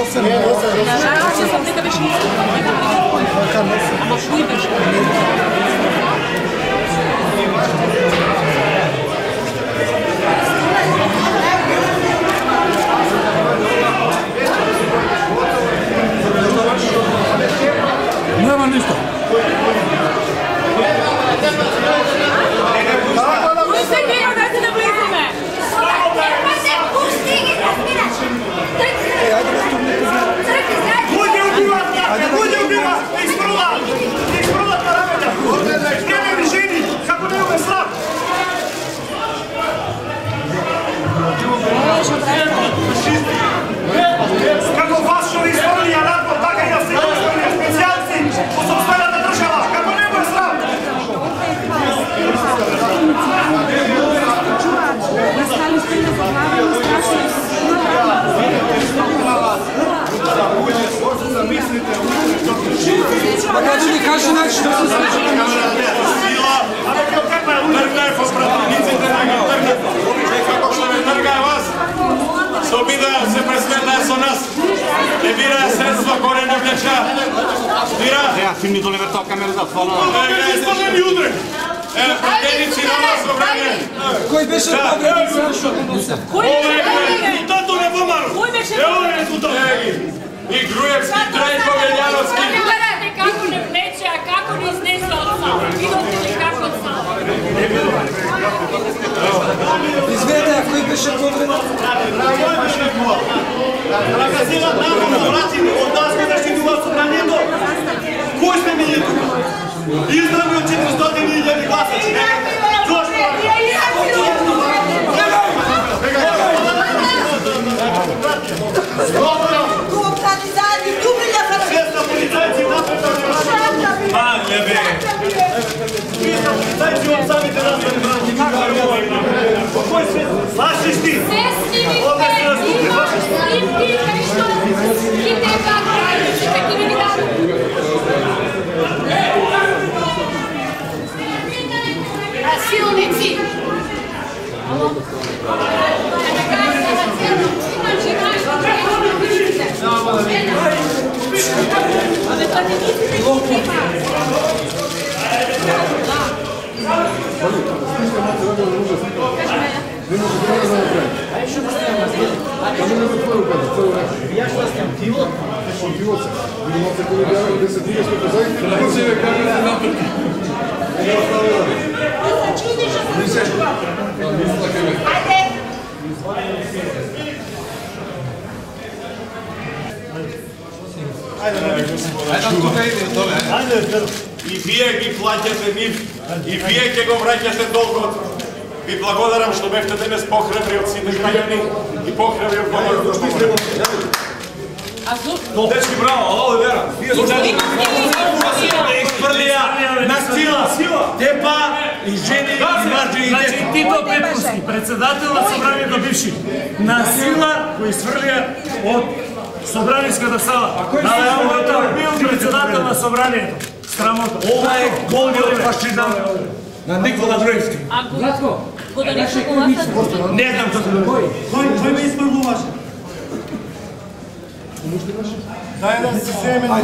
Nažalost, sam nekada više nisam ама шуи беше. Нема ништо. Кој се гледа да се наблизиме? Луѓе убиват, луѓе убиват, изпруват на рамења. Немаме жени, како немаме срам. Како вашови изпрвија надпор, така и австрийски изпрвија специјалци по собствената држава, како немаме срам. Па кажи ми, кажи начин, што се случи? Тргнај по пратениците на ги тргнат. Како што ме тргаја вас, се обидаја се пресметаја со нас. Не бираја средства, горе не влеча. Бира? Ја, филми доле вртал камера за фона. Изпаднеми удрек. Пратеници на вас обране. Кој беше пратеник? Резултатот на ВМРО. Кој беше Ево е резултат. И Груевски, Трајко, Велјановски. Гледате како не влече, а како не изнесе од сала. Видите ли како од сала? Изведете, а кој беше подред? Магазинот намално вратени од нас кој заштитуваат собранието. Кој сме ми ние тука? Издрами од 400.000 гласачи. Свеста полицајци напред да не Мале бе! Вие са полицајци од самите нас да не брати. По кој свет? Лашиш ти? Се снимите, имаш снимки, кај што ги треба граници, такива ни дадат. Насилници! Ало? Абе, пратениците ги има. И вие ги плаќате нив, и вие ќе го враќате долгот. Ви благодарам што бевте денес похрабри од сите граѓани и похрабри од говорот. Дечки, браво, ало, вера. Изпрлија на сила. Тепа и жени, и мажи, и деца. Тито Петковски, председател на собранието бивши, на сила кој сврлија од собраниската сала. Але овој бил председател на собранието. Срамота. Ова е голниот фашизам на Никола Груевски. А го да не што гласат? Не знам што се дојде. Кој ме испрвуваше? Дај да се земе на